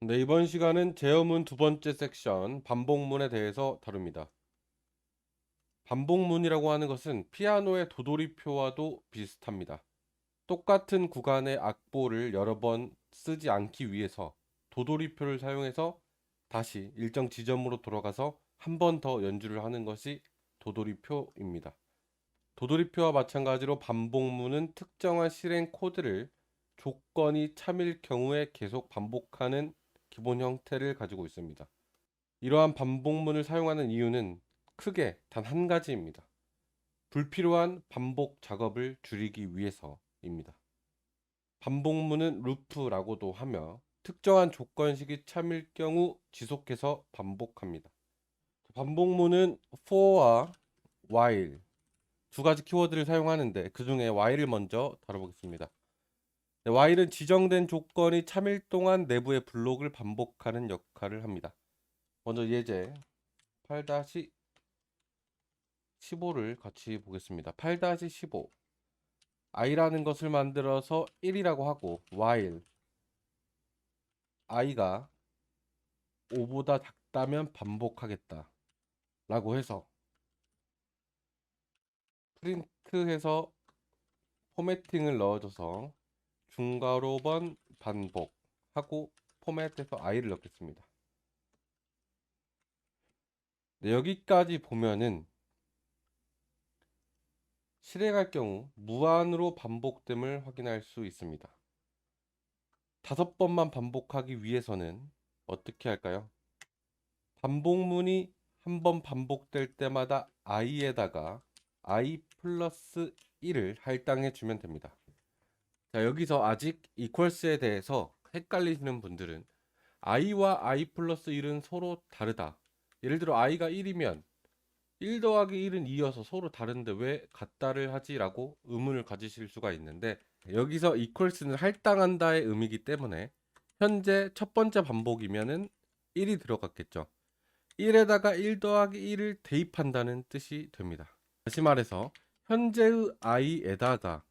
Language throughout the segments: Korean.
네, 이번 시간은 제어문 두 번째 섹션 반복문에 대해서 다룹니다. 반복문이라고 하는 것은 피아노의 도돌이표와도 비슷합니다. 똑같은 구간의 악보를 여러 번 쓰지 않기 위해서 도돌이표를 사용해서 다시 일정 지점으로 돌아가서 한 번 더 연주를 하는 것이 도돌이표입니다. 도돌이표와 마찬가지로 반복문은 특정한 실행 코드를 조건이 참일 경우에 계속 반복하는 기본 형태를 가지고 있습니다. 이러한 반복문을 사용하는 이유는 크게 단 한 가지입니다. 불필요한 반복 작업을 줄이기 위해서입니다. 반복문은 루프라고도 하며 특정한 조건식이 참일 경우 지속해서 반복합니다. 반복문은 for와 while 두 가지 키워드를 사용하는데 그 중에 while을 먼저 다뤄보겠습니다. 네, while은 지정된 조건이 참일 동안 내부의 블록을 반복하는 역할을 합니다. 먼저 예제 8-15를 같이 보겠습니다. 8-15 i라는 것을 만들어서 1이라고 하고 while i가 5보다 작다면 반복하겠다 라고 해서 프린트해서 포매팅을 넣어줘서 중괄호 반복하고 포맷해서 i를 넣겠습니다. 네, 여기까지 보면은 실행할 경우 무한으로 반복됨을 확인할 수 있습니다. 5번만 반복하기 위해서는 어떻게 할까요? 반복문이 한 번 반복될 때마다 i에다가 i 플러스 1을 할당해 주면 됩니다. 자, 여기서 아직 equals에 대해서 헷갈리시는 분들은 i와 i 플러스 1은 서로 다르다. 예를 들어 i가 1이면 1 더하기 1은 2여서 서로 다른데 왜 같다를 하지? 라고 의문을 가지실 수가 있는데 여기서 equals는 할당한다의 의미이기 때문에 현재 첫 번째 반복이면은 1이 들어갔겠죠. 1에다가 1 더하기 1을 대입한다는 뜻이 됩니다. 다시 말해서 현재의 i에다가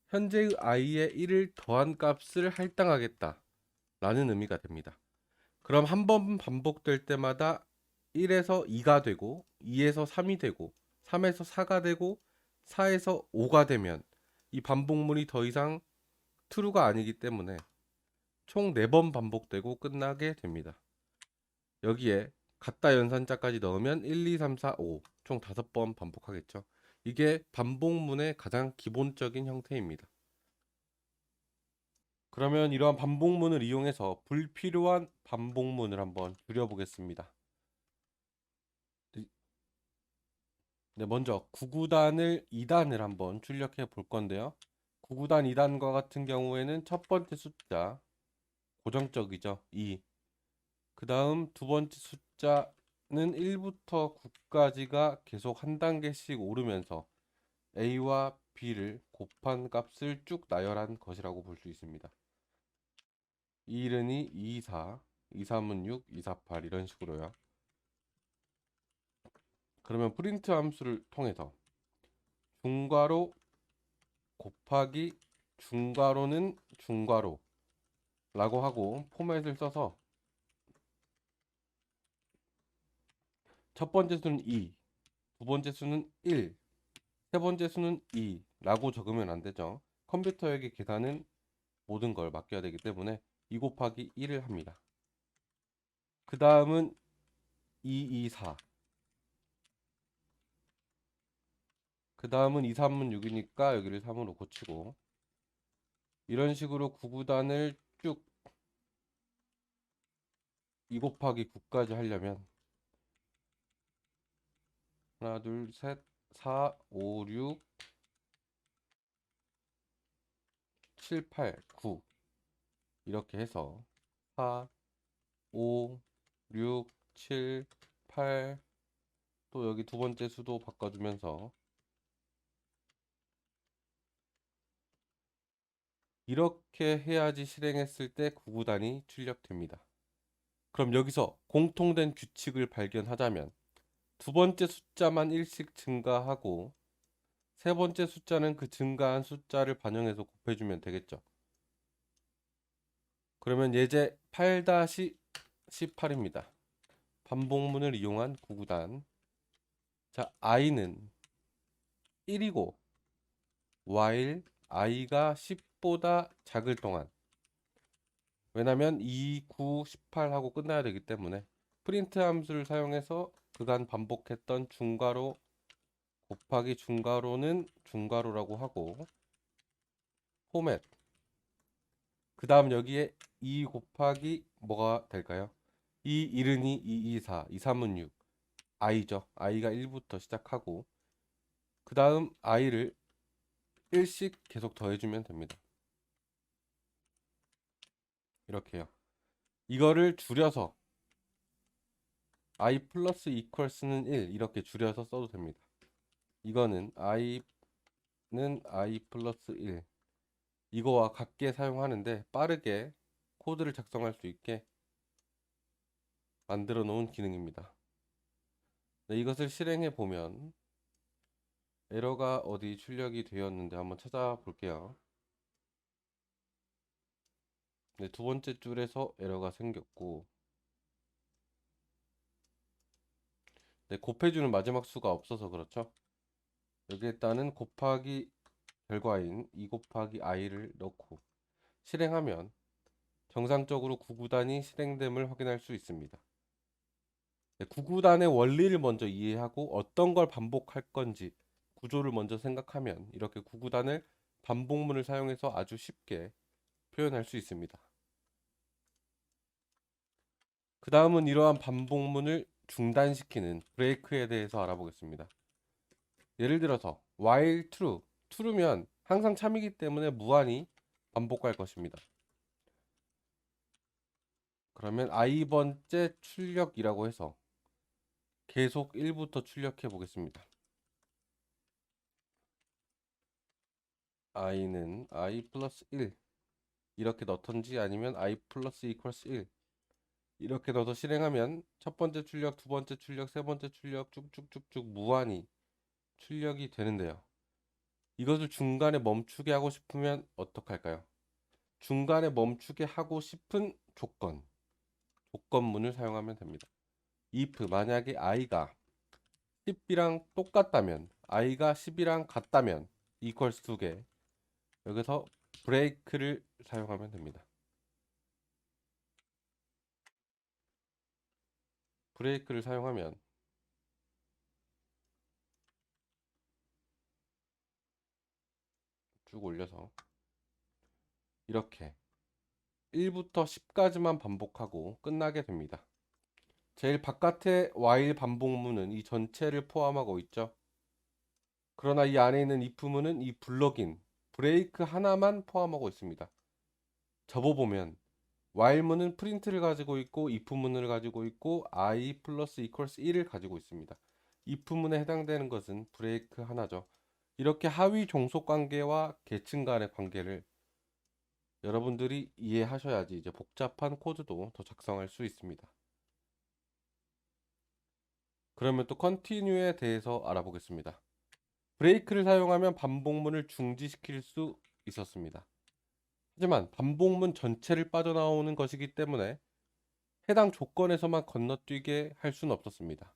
현재의 i에 1을 더한 값을 할당하겠다 라는 의미가 됩니다. 그럼 한 번 반복될 때마다 1에서 2가 되고 2에서 3이 되고 3에서 4가 되고 4에서 5가 되면 이 반복문이 더 이상 true가 아니기 때문에 총 4번 반복되고 끝나게 됩니다. 여기에 같다 연산자까지 넣으면 1, 2, 3, 4, 5 총 5번 반복하겠죠. 이게 반복문의 가장 기본적인 형태입니다. 그러면 이러한 반복문을 이용해서 불필요한 반복문을 한번 줄여보겠습니다. 네, 먼저 9구단을 2단을 한번 출력해 볼 건데요. 9구단 2단과 같은 경우에는 첫 번째 숫자 고정적이죠. 2. 그 다음 두 번째 숫자는 1부터 9까지가 계속 한 단계씩 오르면서 A와 B를 곱한 값을 쭉 나열한 것이라고 볼 수 있습니다. 2일은 2, 2, 4, 2, 3은 6, 2, 4, 8 이런 식으로요. 그러면 프린트 함수를 통해서 중괄호 곱하기 중괄호는 중괄호 라고 하고 포맷을 써서 첫 번째 수는 2, 두 번째 수는 1, 세 번째 수는 2 라고 적으면 안 되죠. 컴퓨터에게 계산은 모든 걸 맡겨야 되기 때문에 2 곱하기 1을 합니다. 그 다음은 2, 2, 4. 그 다음은 2, 3은 6이니까 여기를 3으로 고치고 이런 식으로 9구단을 쭉 2 곱하기 9까지 하려면 하나, 둘, 셋, 4, 5, 6, 7, 8, 9 이렇게 해서 4, 5, 6, 7, 8 또 여기 두 번째 수도 바꿔주면서 이렇게 해야지 실행했을 때 9구단이 출력됩니다. 그럼 여기서 공통된 규칙을 발견하자면 두 번째 숫자만 1씩 증가하고 세 번째 숫자는 그 증가한 숫자를 반영해서 곱해주면 되겠죠. 그러면 예제 8-18입니다. 반복문을 이용한 구구단. 자, i는 1이고 while i가 10보다 작을 동안, 왜냐면 2, 9, 18 하고 끝나야 되기 때문에 프린트 함수를 사용해서 그간 반복했던 중괄호 곱하기 중괄호는 중괄호라고 하고, 포맷, 그 다음 여기에 2 곱하기 뭐가 될까요? 2, 1은 2, 2, 2, 4, 2, 3은 6, i죠. i가 1부터 시작하고 그 다음 i를 1씩 계속 더해주면 됩니다. 이렇게요. 이거를 줄여서 i 플러스 equals는 1 이렇게 줄여서 써도 됩니다. 이거는 i는 i 플러스 1 이거와 같게 사용하는데 빠르게 코드를 작성할 수 있게 만들어 놓은 기능입니다. 네, 이것을 실행해 보면 에러가 어디 출력이 되었는데 한번 찾아볼게요. 네, 두 번째 줄에서 에러가 생겼고, 네, 곱해주는 마지막 수가 없어서 그렇죠. 여기에다는 곱하기 결과인 2 곱하기 i를 넣고 실행하면 정상적으로 구구단이 실행됨을 확인할 수 있습니다. 네, 구구단의 원리를 먼저 이해하고 어떤 걸 반복할 건지 구조를 먼저 생각하면 이렇게 구구단을 반복문을 사용해서 아주 쉽게 표현할 수 있습니다. 그 다음은 이러한 반복문을 중단시키는 브레이크에 대해서 알아보겠습니다. 예를 들어서 while true, true면 항상 참이기 때문에 무한히 반복할 것입니다. 그러면 i번째 출력이라고 해서 계속 1부터 출력해 보겠습니다. i는 i 플러스 1 이렇게 넣던지 아니면 i 플러스 equals 1 이렇게 넣어서 실행하면 첫 번째 출력, 두 번째 출력, 세 번째 출력 쭉쭉쭉쭉 무한히 출력이 되는데요. 이것을 중간에 멈추게 하고 싶으면 어떻게 할까요? 중간에 멈추게 하고 싶은 조건문을 사용하면 됩니다. if 만약에 i가 10이랑 똑같다면, i가 10이랑 같다면 equals 2개, 여기서 브레이크를 사용하면 됩니다. 브레이크를 사용하면 쭉 올려서 이렇게 1부터 10까지만 반복하고 끝나게 됩니다. 제일 바깥의 while 반복문은 이 전체를 포함하고 있죠. 그러나 이 안에 있는 if문은 이 블럭인 브레이크 하나만 포함하고 있습니다. 접어보면 while문은 프린트를 가지고 있고 if문을 가지고 있고 i 플러스 equals 1을 가지고 있습니다. if문에 해당되는 것은 브레이크 하나죠. 이렇게 하위 종속 관계와 계층 간의 관계를 여러분들이 이해하셔야지 이제 복잡한 코드도 더 작성할 수 있습니다. 그러면 또 continue에 대해서 알아보겠습니다. 브레이크를 사용하면 반복문을 중지시킬 수 있었습니다. 하지만 반복문 전체를 빠져나오는 것이기 때문에 해당 조건에서만 건너뛰게 할 수는 없었습니다.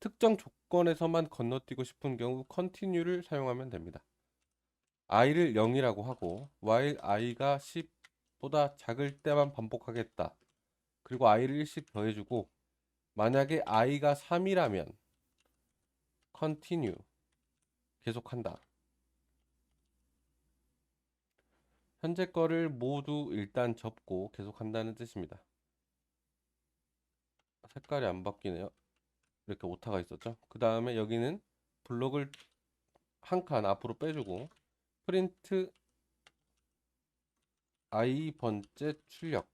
특정 조건에서만 건너뛰고 싶은 경우 continue를 사용하면 됩니다. i를 0이라고 하고 while i가 10보다 작을 때만 반복하겠다. 그리고 i를 1씩 더해주고 만약에 i가 3이라면 continue 계속한다. 현재 거를 모두 일단 접고 계속한다는 뜻입니다. 색깔이 안 바뀌네요. 이렇게 오타가 있었죠. 그 다음에 여기는 블록을 한 칸 앞으로 빼주고 프린트 i번째 출력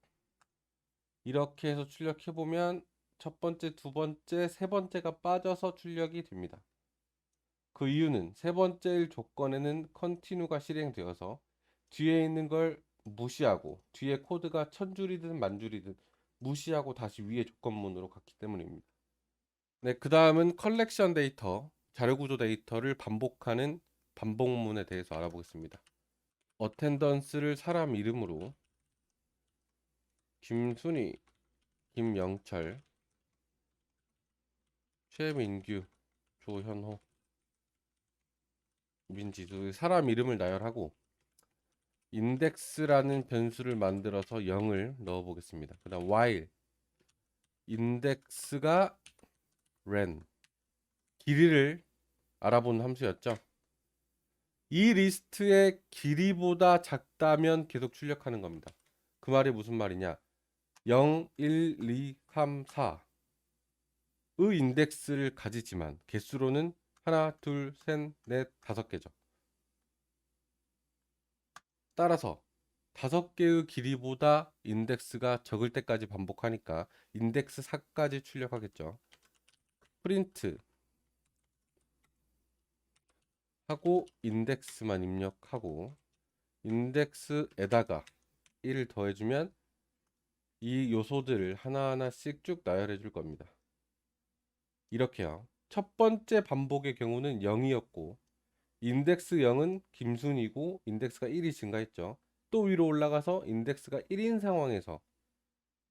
이렇게 해서 출력해보면 첫 번째, 두 번째, 세 번째가 빠져서 출력이 됩니다. 그 이유는 세 번째 조건에는 continue가 실행되어서 뒤에 있는 걸 무시하고 뒤에 코드가 1000줄이든 만줄이든 무시하고 다시 위에 조건문으로 갔기 때문입니다. 네, 그 다음은 컬렉션 데이터, 자료구조 데이터를 반복하는 반복문에 대해서 알아보겠습니다. 어텐던스를 사람 이름으로, 김순희, 김영철, 최민규, 조현호, 민지수 사람 이름을 나열하고 인덱스라는 변수를 만들어서 0을 넣어 보겠습니다. 그 다음 while 인덱스가 len 길이를 알아보는 함수였죠. 이 리스트의 길이보다 작다면 계속 출력하는 겁니다. 그 말이 무슨 말이냐? 0, 1, 2, 3, 4의 인덱스를 가지지만 개수로는 하나, 둘, 셋, 넷, 5개죠. 따라서 5개의 길이보다 인덱스가 적을 때까지 반복하니까 인덱스 4까지 출력하겠죠. 프린트 하고 인덱스만 입력하고 인덱스에다가 1을 더해주면 이 요소들을 하나하나씩 쭉 나열해 줄 겁니다. 이렇게요. 첫 번째 반복의 경우는 0이었고 인덱스 0은 김순이고 인덱스가 1이 증가했죠. 또 위로 올라가서 인덱스가 1인 상황에서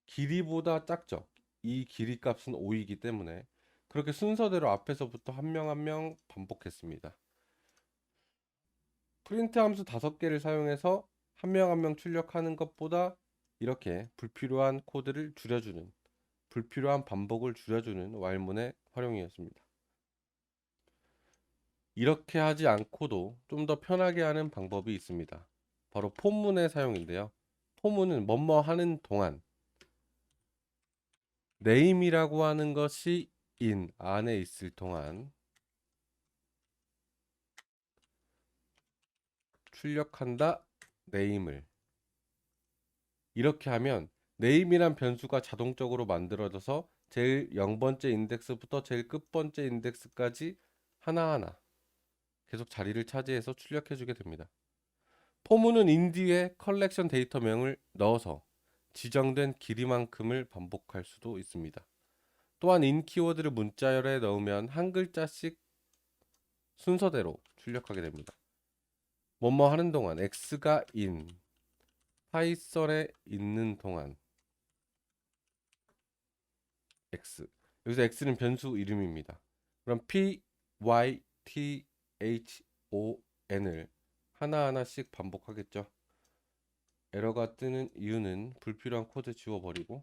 길이보다 작죠. 이 길이 값은 5이기 때문에 그렇게 순서대로 앞에서부터 한 명 한 명 반복했습니다. 프린트 함수 5개를 사용해서 한 명 한 명 출력하는 것보다 이렇게 불필요한 코드를 줄여주는 불필요한 반복을 줄여주는 while문의 활용이었습니다. 이렇게 하지 않고도 좀 더 편하게 하는 방법이 있습니다. 바로 폼문의 사용인데요. 폼문은 뭐뭐 하는 동안 name이라고 하는 것이 in 안에 있을 동안 출력한다 name을 이렇게 하면 name이란 변수가 자동적으로 만들어져서 제일 0번째 인덱스부터 제일 끝번째 인덱스까지 하나하나 계속 자리를 차지해서 출력해 주게 됩니다. 포문은 인 뒤에 컬렉션 데이터명을 넣어서 지정된 길이만큼을 반복할 수도 있습니다. 또한 인 키워드를 문자열에 넣으면 한 글자씩 순서대로 출력하게 됩니다. 뭐뭐 하는 동안 x가 in 파이썬에 있는 동안 x 여기서 x는 변수 이름입니다. 그럼 p, y, t, h, o, n을 하나하나씩 반복하겠죠. 에러가 뜨는 이유는 불필요한 코드 지워버리고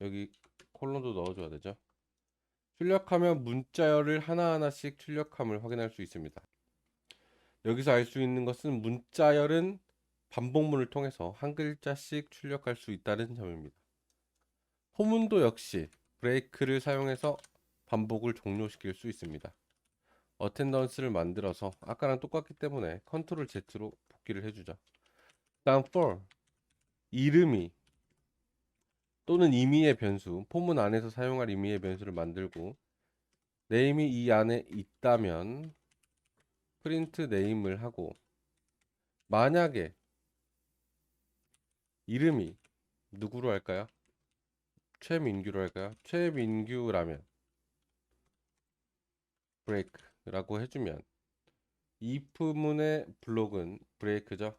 여기 콜론도 넣어줘야 되죠. 출력하면 문자열을 하나하나씩 출력함을 확인할 수 있습니다. 여기서 알 수 있는 것은 문자열은 반복문을 통해서 한 글자씩 출력할 수 있다는 점입니다. 포문도 역시 브레이크를 사용해서 반복을 종료시킬 수 있습니다. 어텐던스를 만들어서 아까랑 똑같기 때문에 컨트롤 Z로 복귀를 해주죠. 다음 for 이름이 또는 임의의 변수 포문 안에서 사용할 임의의 변수를 만들고 name이 이 안에 있다면 프린트 name을 하고 만약에 이름이 누구로 할까요? 최민규로 할까요? 최민규라면 break라고 해주면 if문의 블록은 break죠.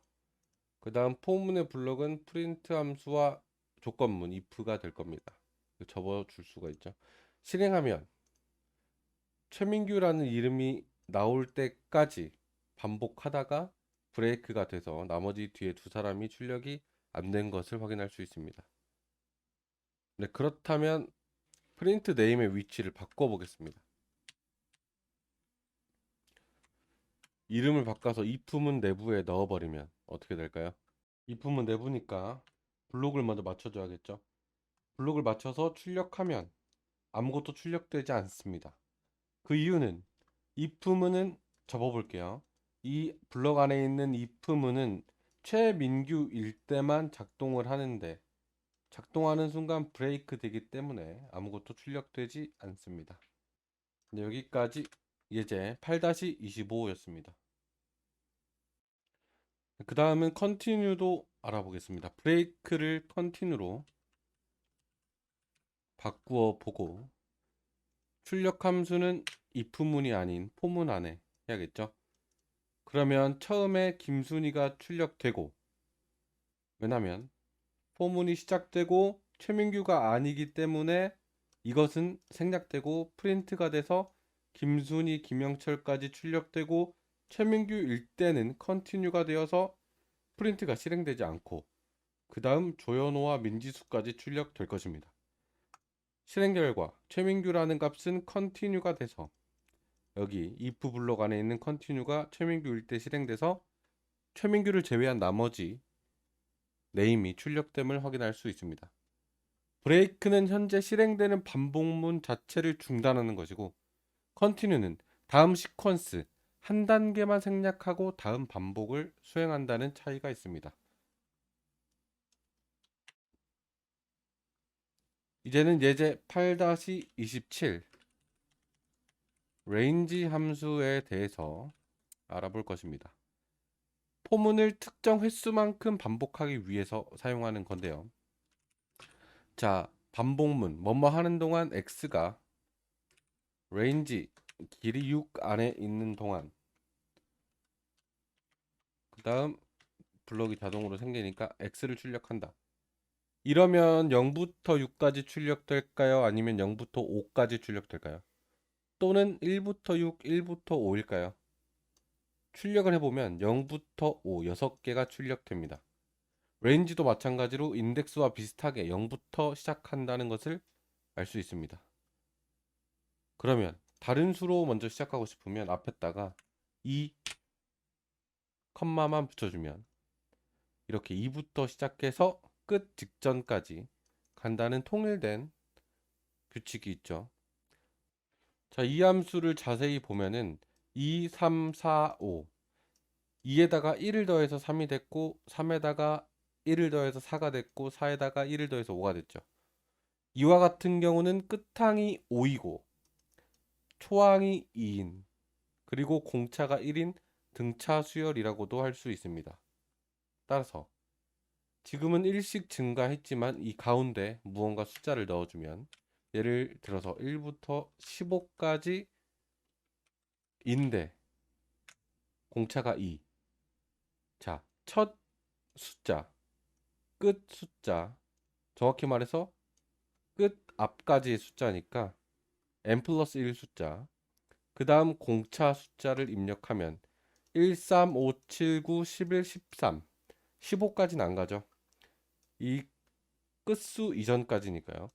그 다음 포문의 블록은 프린트 함수와 조건문 if가 될 겁니다. 접어줄 수가 있죠. 실행하면 최민규라는 이름이 나올 때까지 반복하다가 브레이크가 돼서 나머지 뒤에 두 사람이 출력이 안 된 것을 확인할 수 있습니다. 네, 그렇다면 프린트 네임의 위치를 바꿔보겠습니다. 이름을 바꿔서 if문 내부에 넣어버리면 어떻게 될까요? if문 내부니까 블록을 먼저 맞춰줘야겠죠. 블록을 맞춰서 출력하면 아무것도 출력되지 않습니다. 그 이유는 if문은 접어볼게요. 이 블록 안에 있는 if문은 최민규일 때만 작동을 하는데 작동하는 순간 브레이크 되기 때문에 아무것도 출력되지 않습니다. 네, 여기까지 예제 8-25였습니다. 그 다음은 continue도 알아보겠습니다. 브레이크를 continue로 바꾸어 보고 출력 함수는 if문이 아닌 포문 안에 해야겠죠. 그러면 처음에 김순이가 출력되고 왜냐면 포문이 시작되고 최민규가 아니기 때문에 이것은 생략되고 프린트가 돼서 김순희, 김영철까지 출력되고 최민규일 때는 컨티뉴가 되어서 프린트가 실행되지 않고 그 다음 조현호와 민지수까지 출력될 것입니다. 실행 결과 최민규라는 값은 컨티뉴가 돼서 여기 if 블록 안에 있는 컨티뉴가 최민규일 때 실행돼서 최민규를 제외한 나머지 네임이 출력됨을 확인할 수 있습니다. 브레이크는 현재 실행되는 반복문 자체를 중단하는 것이고 컨티뉴는 다음 시퀀스 한 단계만 생략하고 다음 반복을 수행한다는 차이가 있습니다. 이제는 예제 8-27 range 함수에 대해서 알아볼 것입니다. 포문을 특정 횟수만큼 반복하기 위해서 사용하는 건데요. 자, 반복문 뭐뭐 하는 동안 x가 range 길이 6 안에 있는 동안 그 다음 블럭이 자동으로 생기니까 x를 출력한다. 이러면 0부터 6까지 출력될까요? 아니면 0부터 5까지 출력될까요? 또는 1부터 6, 1부터 5일까요? 출력을 해보면 0부터 5, 6개가 출력됩니다. 레인지도 마찬가지로 인덱스와 비슷하게 0부터 시작한다는 것을 알 수 있습니다. 그러면 다른 수로 먼저 시작하고 싶으면 앞에다가 2, 컴마만 붙여주면 이렇게 2부터 시작해서 끝 직전까지 간다는 통일된 규칙이 있죠. 자, 이 함수를 자세히 보면은 2, 3, 4, 5 2에다가 1을 더해서 3이 됐고 3에다가 1을 더해서 4가 됐고 4에다가 1을 더해서 5가 됐죠. 이와 같은 경우는 끝항이 5이고 초항이 2인 그리고 공차가 1인 등차 수열이라고도 할 수 있습니다. 따라서 지금은 1씩 증가했지만 이 가운데 무언가 숫자를 넣어주면 예를 들어서 1부터 15까지 인데 공차가 2. 자, 첫 숫자, 끝 숫자, 정확히 말해서 끝 앞까지의 숫자니까 n 플러스 1 숫자, 그 다음 공차 숫자를 입력하면 1, 3, 5, 7, 9, 11, 13, 15까지는 안 가죠. 이 끝수 이전까지니까요.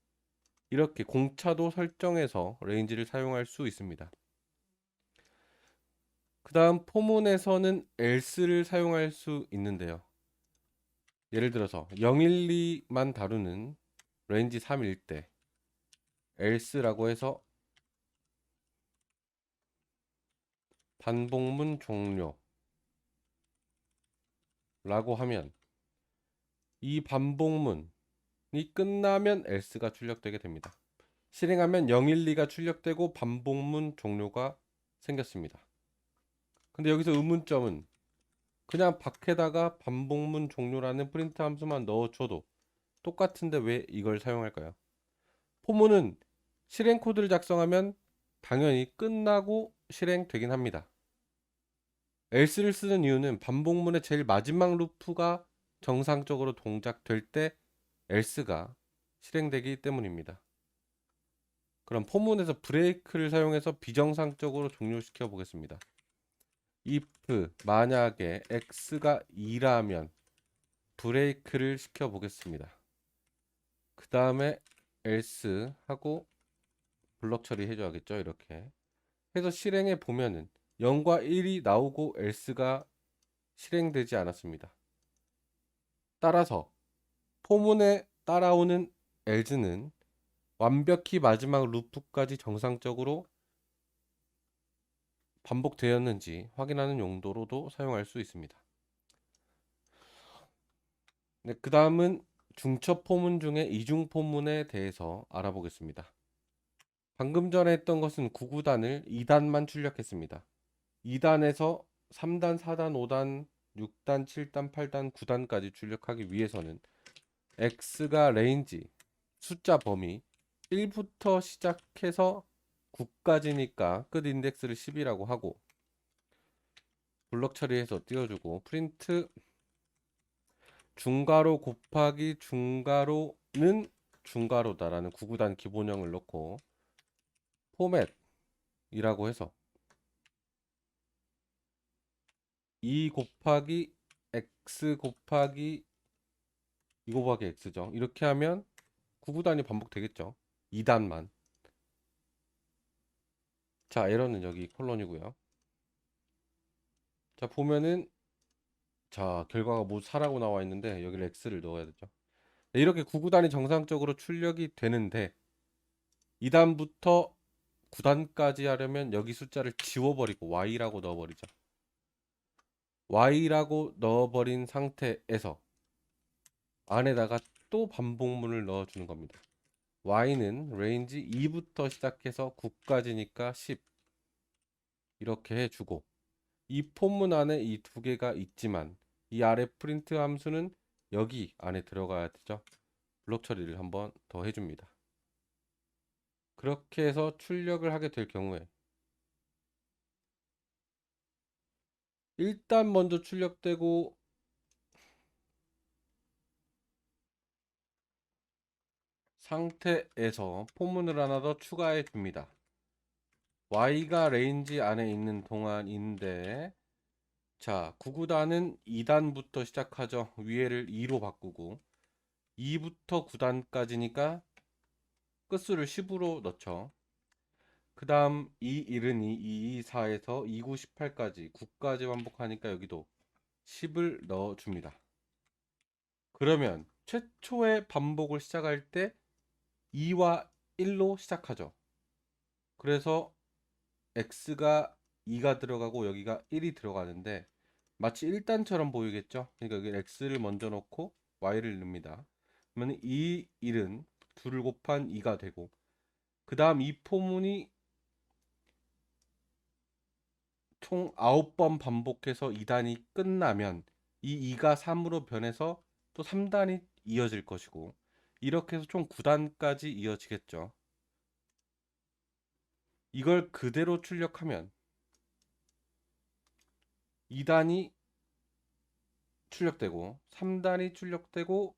이렇게 공차도 설정해서 레인지를 사용할 수 있습니다. 그 다음 포문에서는 else를 사용할 수 있는데요. 예를 들어서 012만 다루는 레인지 3일 때 else라고 해서 반복문 종료 라고 하면 이 반복문이 끝나면 else가 출력되게 됩니다. 실행하면 012가 출력되고 반복문 종료가 생겼습니다. 근데 여기서 의문점은 그냥 밖에다가 반복문 종료라는 프린트 함수만 넣어줘도 똑같은데 왜 이걸 사용할까요? 포문은 실행 코드를 작성하면 당연히 끝나고 실행되긴 합니다. else를 쓰는 이유는 반복문의 제일 마지막 루프가 정상적으로 동작될 때 else가 실행되기 때문입니다. 그럼 포문에서 브레이크를 사용해서 비정상적으로 종료시켜 보겠습니다. if 만약에 x가 2라면 브레이크를 시켜 보겠습니다. 그 다음에 else 하고 블럭 처리해 줘야겠죠. 이렇게 해서 실행해 보면은 0과 1이 나오고 else가 실행되지 않았습니다. 따라서 포문에 따라오는 else는 완벽히 마지막 루프까지 정상적으로 반복되었는지 확인하는 용도로도 사용할 수 있습니다. 네, 그 다음은 중첩 포문 중에 이중 포문에 대해서 알아보겠습니다. 방금 전에 했던 것은 9구단을 2단만 출력했습니다. 2단에서 3단, 4단, 5단, 6단, 7단, 8단, 9단까지 출력하기 위해서는 x가 레인지 숫자 범위 1부터 시작해서 9까지니까 끝 인덱스를 10이라고 하고 블럭 처리해서 띄워주고 프린트 중괄호 곱하기 중괄호는 중괄호다라는 구구단 기본형을 넣고 포맷이라고 해서 2 곱하기 x 곱하기 2 곱하기 x죠. 이렇게 하면 구구단이 반복되겠죠. 2단만. 자, 에러는 여기 콜론이고요. 자, 보면은 자, 결과가 뭐 4라고 나와 있는데 여기를 x를 넣어야 되죠. 네, 이렇게 구구단이 정상적으로 출력이 되는데 2단부터 9단까지 하려면 여기 숫자를 지워버리고 y라고 넣어버리죠. y라고 넣어버린 상태에서 안에다가 또 반복문을 넣어주는 겁니다. y는 range 2부터 시작해서 9까지니까 10 이렇게 해주고 이 폼문 안에 이 두 개가 있지만 이 아래 프린트 함수는 여기 안에 들어가야 되죠. 블록 처리를 한번 더 해줍니다. 그렇게 해서 출력을 하게 될 경우에 일단 먼저 출력되고 상태에서 폼문을 하나 더 추가해 줍니다. y가 레인지 안에 있는 동안인데 자, 9구단은 2단부터 시작하죠. 위에를 2로 바꾸고 2부터 9단까지니까 끝수를 10으로 넣죠. 그 다음 2, 1은 2, 2, 2, 4에서 2, 9, 18까지 9까지 반복하니까 여기도 10을 넣어줍니다. 그러면 최초의 반복을 시작할 때 2와 1로 시작하죠. 그래서 x가 2가 들어가고 여기가 1이 들어가는데 마치 1단처럼 보이겠죠. 그러니까 여기 x를 먼저 넣고 y를 넣습니다. 그러면 이 1은 2를 곱한 2가 되고 그 다음 이 포문이 총 9번 반복해서 2단이 끝나면 이 2가 3으로 변해서 또 3단이 이어질 것이고 이렇게 해서 총 9단까지 이어지겠죠. 이걸 그대로 출력하면 2단이 출력되고 3단이 출력되고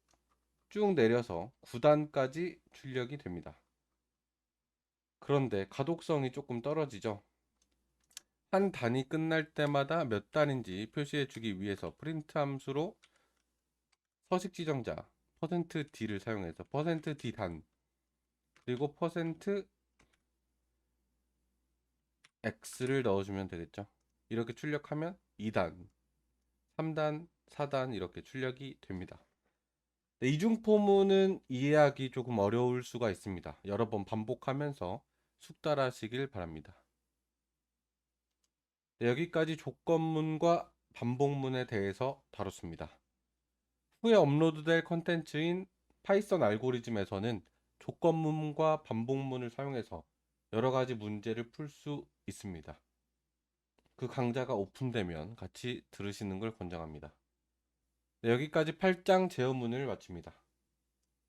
쭉 내려서 9단까지 출력이 됩니다. 그런데 가독성이 조금 떨어지죠. 한 단이 끝날 때마다 몇 단인지 표시해 주기 위해서 프린트 함수로 서식 지정자 %d를 사용해서 %d 단 그리고 %x를 넣어주면 되겠죠. 이렇게 출력하면 2단, 3단, 4단 이렇게 출력이 됩니다. 이중 포문은 이해하기 조금 어려울 수가 있습니다. 여러 번 반복하면서 숙달하시길 바랍니다. 네, 여기까지 조건문과 반복문에 대해서 다뤘습니다. 후에 업로드될 컨텐츠인 파이썬 알고리즘에서는 조건문과 반복문을 사용해서 여러 가지 문제를 풀 수 있습니다. 그 강좌가 오픈되면 같이 들으시는 걸 권장합니다. 네, 여기까지 8장 제어문을 마칩니다.